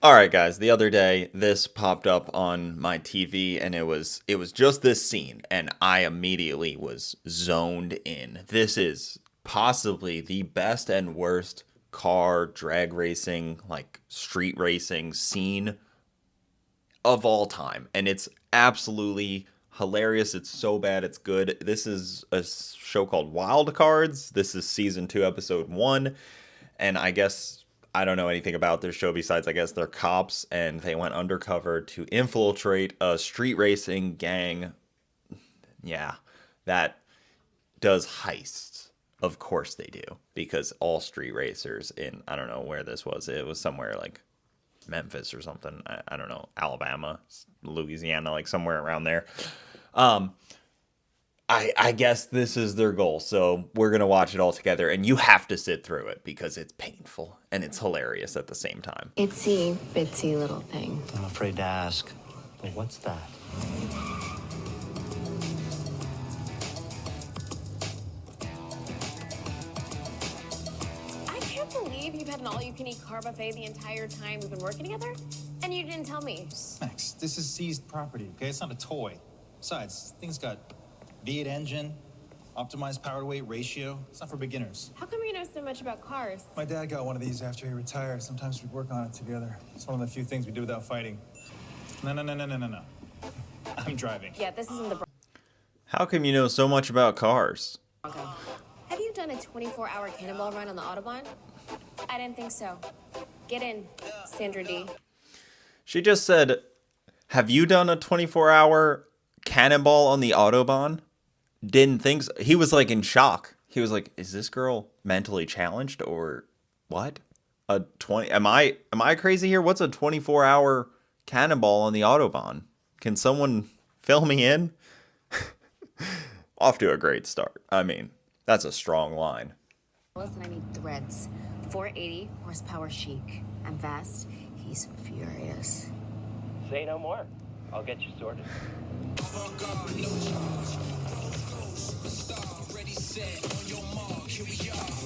All right, guys. The other day, this popped up on my TV, and it was just this scene, and I immediately was zoned in. This is possibly the best and worst car drag racing, like street racing scene of all time, and it's absolutely hilarious. It's so bad, it's good. This is a show called Wild Cards. This is season 2, episode 1, and I don't know anything about this show besides, I guess, they're cops and they went undercover to infiltrate a street racing gang. Yeah, that does heists. Of course they do, because all street racers in, I don't know where this was. It was somewhere like Memphis or something. I don't know, Alabama, Louisiana, like somewhere around there. I guess this is their goal, so we're going to watch it all together, and you have to sit through it because it's painful and it's hilarious at the same time. Itsy bitsy little thing. I'm afraid to ask, but what's that? I can't believe you've had an all-you-can-eat car buffet the entire time we've been working together, and you didn't tell me. Max, this is seized property, okay? It's not a toy. Besides, thing's got V8 engine, optimized power to weight ratio. It's not for beginners. How come you know so much about cars? My dad got one of these after he retired. Sometimes we work on it together. It's one of the few things we do without fighting. No. I'm driving. Yeah, this isn't the How come you know so much about cars? Bronco. Have you done a 24-hour cannonball run on the Autobahn? I didn't think so. Get in, Sandra D. She just said, have you done a 24-hour cannonball on the Autobahn? Didn't think so. He was like in shock. He was like, is this girl mentally challenged or what? Am I crazy here? What's a 24-hour cannonball on the Autobahn? Can someone fill me in? Off to a great start. I mean, that's a strong line. Listen, I need threads. 480 horsepower chic. I'm fast. He's furious. Say no more. I'll get you sorted.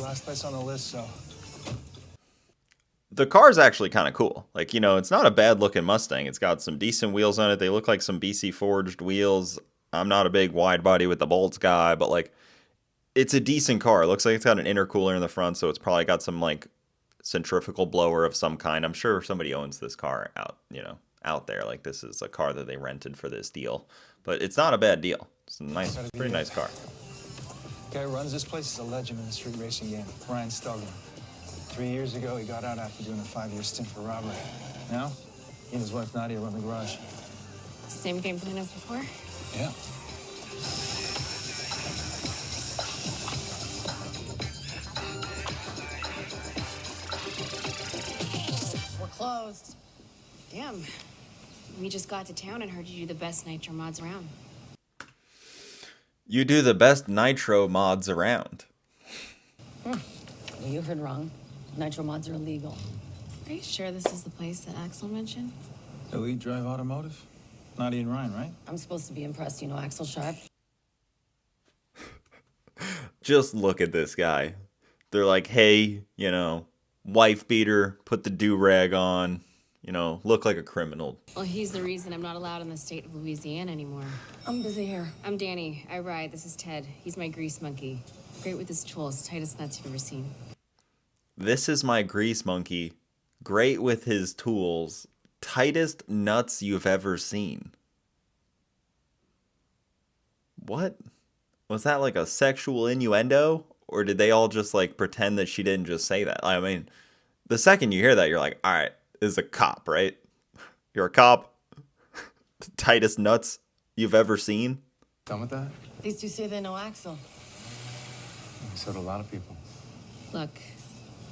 Last place on the list, so. The car's actually kind of cool. Like, you know, it's not a bad looking Mustang. It's got some decent wheels on it. They look like some BC forged wheels. I'm not a big wide body with the bolts guy, but like, it's a decent car. It looks like it's got an intercooler in the front, so it's probably got some like centrifugal blower of some kind. I'm sure somebody owns this car out there. Like, this is a car that they rented for this deal, but it's not a bad deal. It's a nice, pretty nice car. Guy who runs this place is a legend in the street racing game, Ryan Stugler. 3 years ago, he got out after doing a 5-year stint for robbery. Now, he and his wife Nadia run the garage. Same game plan as before? Yeah. We're closed. Damn. We just got to town and heard you do the best nitro mods around. You do the best nitro mods around. You heard wrong. Nitro mods are illegal. Are you sure this is the place that Axel mentioned? Elite Drive Automotive? Nadia and Ryan, right? I'm supposed to be impressed, you know, Axel Sharp. Just look at this guy. They're like, hey, you know, wife beater, put the do-rag on, you know, look like a criminal. Well, he's the reason I'm not allowed in the state of Louisiana anymore. I'm busy here. I'm Danny. I ride. This is Ted. He's my grease monkey. Great with his tools. Tightest nuts you've ever seen. This is my grease monkey. Great with his tools. Tightest nuts you've ever seen. What? Was that like a sexual innuendo? Or did they all just like pretend that she didn't just say that? I mean, the second you hear that, you're like, all right, this is a cop, right? You're a cop. The tightest nuts you've ever seen. Done with that? These two say they know Axel. So do a lot of people. Look,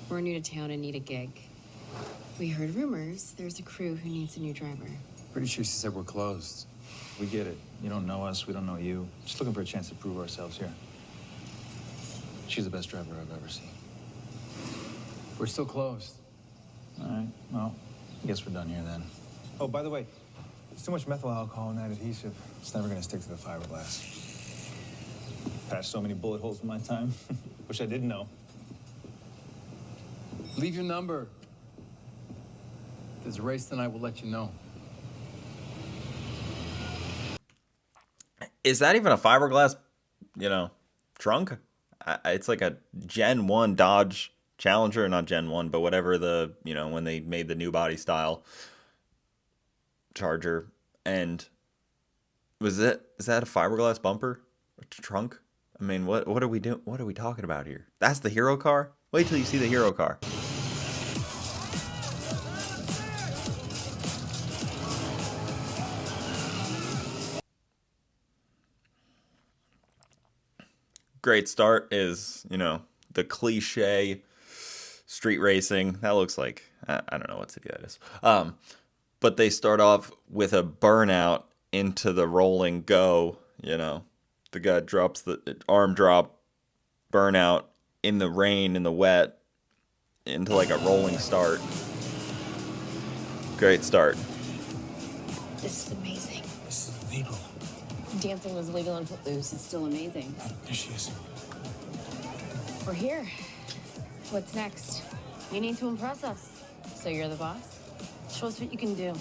we're new to town and need a gig. We heard rumors there's a crew who needs a new driver. Pretty sure she said we're closed. We get it. You don't know us, we don't know you. Just looking for a chance to prove ourselves here. She's the best driver I've ever seen. We're still closed. All right, well, I guess we're done here then. Oh, by the way, there's too much methyl alcohol in that adhesive. It's never gonna stick to the fiberglass. Patched so many bullet holes in my time. Wish I didn't know. Leave your number. there's a race tonight, we'll let you know. Is that even a fiberglass, trunk? It's like a Gen 1 Dodge Challenger, not Gen 1, but whatever when they made the new body style Charger. And is that a fiberglass bumper? A trunk? I mean, what are we doing? What are we talking about here? That's the hero car? Wait till you see the hero car. Great start is, the cliche street racing. That looks like, I don't know what city that is. But they start off with a burnout into the rolling go, The guy drops the arm drop, burnout in the rain, in the wet, into like a rolling start. Great start. This is amazing. This is illegal. Dancing was legal in Footloose. It's still amazing. There she is. We're here. What's next? You need to impress us. So you're the boss? Show us what you can do.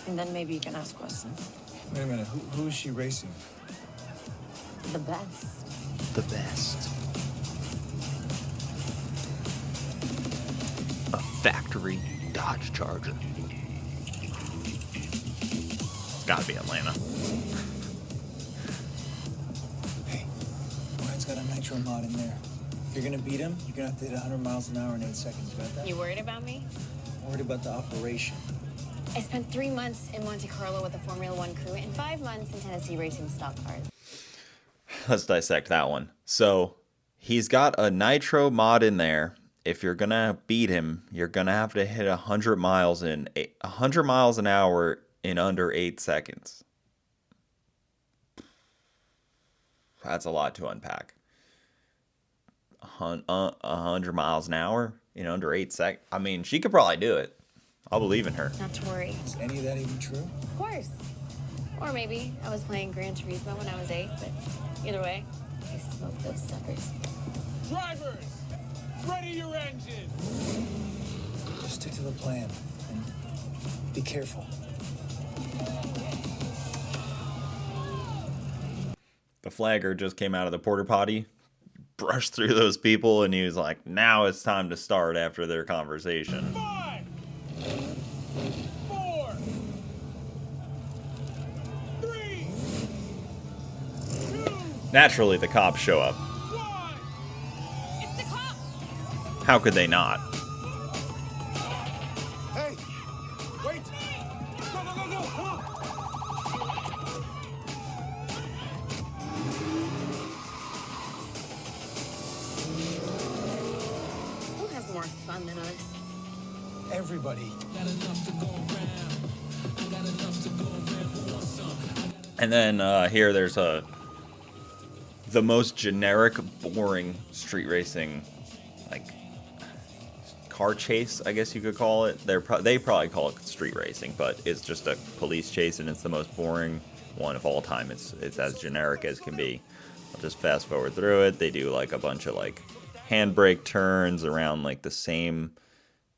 And then maybe you can ask questions. Wait a minute, who is she racing? The best. The best. A factory Dodge Charger. It's gotta be Atlanta. Hey, Ryan's got a nitro mod in there. If you're gonna beat him, you're gonna have to hit 100 miles an hour in 8 seconds. You got that? You worried about me? I'm worried about the operation. I spent 3 months in Monte Carlo with the Formula One crew and 5 months in Tennessee racing stock cars. Let's dissect that one. So he's got a nitro mod in there. If you're gonna beat him, you're gonna have to hit 100 miles an hour in under 8 seconds. That's a lot to unpack. 100 miles an hour in under 8 seconds. I mean, she could probably do it. I'll believe in her. Not to worry. Is any of that even true? Of course. Or maybe I was playing Gran Turismo when I was 8, but either way, I smoked those suckers. Drivers, ready your engine. Just stick to the plan and be careful. The flagger just came out of the porta potty, brushed through those people, and he was like, now it's time to start after their conversation. 5, 4, 3, 2, Naturally, the cops show up. 1. It's the cops. How could they not? Hey, wait. Go, go, go, go. Come on. Who has more fun than us? Everybody. And then here there's the most generic, boring street racing, like car chase, I guess you could call it. They probably call it street racing, but it's just a police chase, and it's the most boring one of all time. It's as generic as can be. I'll just fast forward through it. They do like a bunch of like handbrake turns around like the same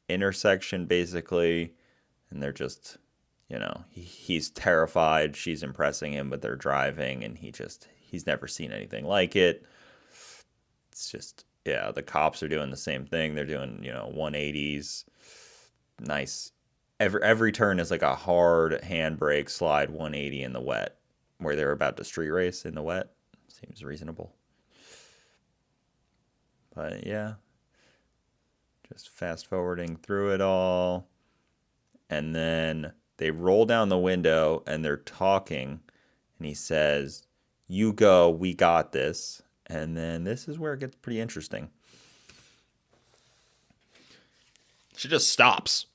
intersection basically, and they're just, he's terrified, she's impressing him, but they're driving, and he's never seen anything like it. It's just, yeah, the cops are doing the same thing. They're doing 180s, nice. Every turn is like a hard handbrake slide 180 in the wet, where they're about to street race in the wet. Seems reasonable. But yeah, just fast forwarding through it all. And then they roll down the window and they're talking. And he says, "You go, we got this." And then this is where it gets pretty interesting. She just stops.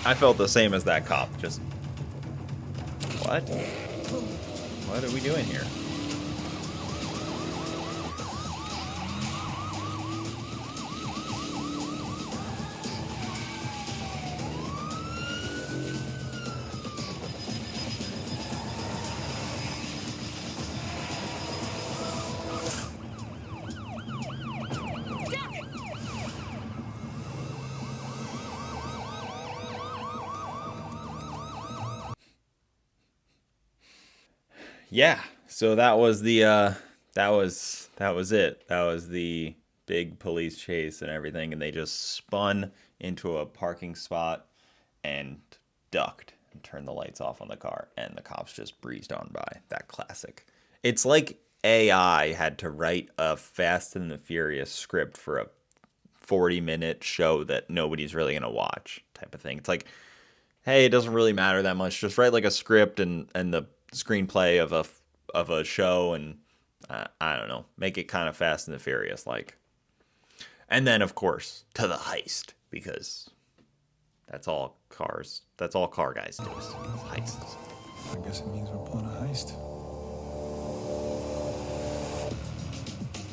I felt the same as that cop. Just, what? What are we doing here? Yeah, so that was the that was it. That was the big police chase and everything, and they just spun into a parking spot and ducked and turned the lights off on the car, and the cops just breezed on by. That classic. It's like AI had to write a Fast and the Furious script for a 40-minute show that nobody's really gonna watch type of thing. It's like, hey, it doesn't really matter that much. Just write like a script and the screenplay of a show, and I don't know, make it kind of Fast and the Furious like. And then of course to the heist, because that's all car guys do is heists. I guess it means we're pulling a heist.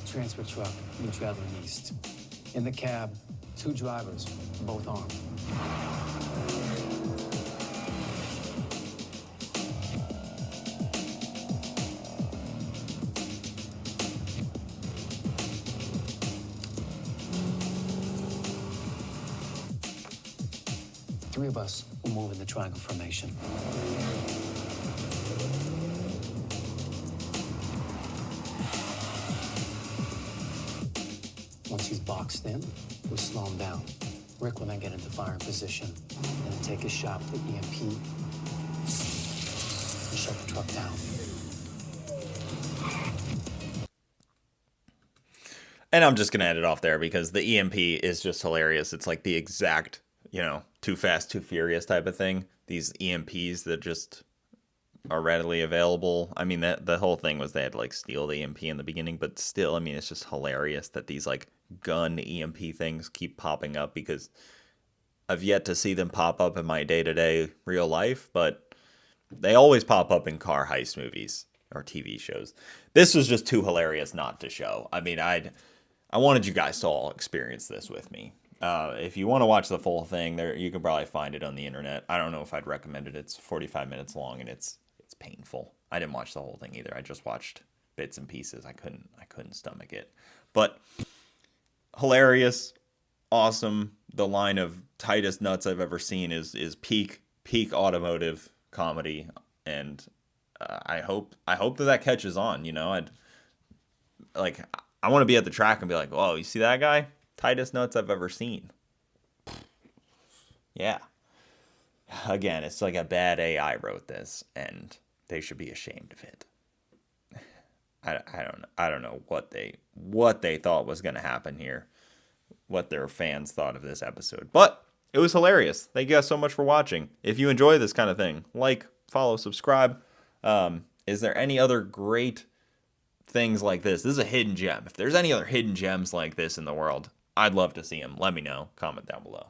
Transfer truck, been traveling east. In the cab, 2 drivers, both armed. Three of us will move in the triangle formation. Once he's boxed in, we'll slow him down. Rick will then get into firing position and then take a shot with the EMP and shut the truck down. And I'm just gonna end it off there because the EMP is just hilarious. It's like the exact, Too Fast, Too Furious type of thing. These EMPs that just are readily available. I mean, the whole thing was they had to like steal the EMP in the beginning, but still, I mean, it's just hilarious that these like gun EMP things keep popping up, because I've yet to see them pop up in my day-to-day real life, but they always pop up in car heist movies or TV shows. This was just too hilarious not to show. I mean, I wanted you guys to all experience this with me. If you want to watch the full thing, there you can probably find it on the internet. I don't know if I'd recommend it. It's 45 minutes long and it's painful. I didn't watch the whole thing either. I just watched bits and pieces. I couldn't stomach it. But hilarious, awesome. The line of tightest nuts I've ever seen is peak automotive comedy, and I hope that catches on. I want to be at the track and be like, "Whoa, you see that guy? Tightest nuts I've ever seen." Yeah. Again, it's like a bad AI wrote this, and they should be ashamed of it. I don't know what they thought was going to happen here, what their fans thought of this episode, but it was hilarious. Thank you guys so much for watching. If you enjoy this kind of thing, like, follow, subscribe. Is there any other great things like this? This is a hidden gem. If there's any other hidden gems like this in the world, I'd love to see them. Let me know. Comment down below.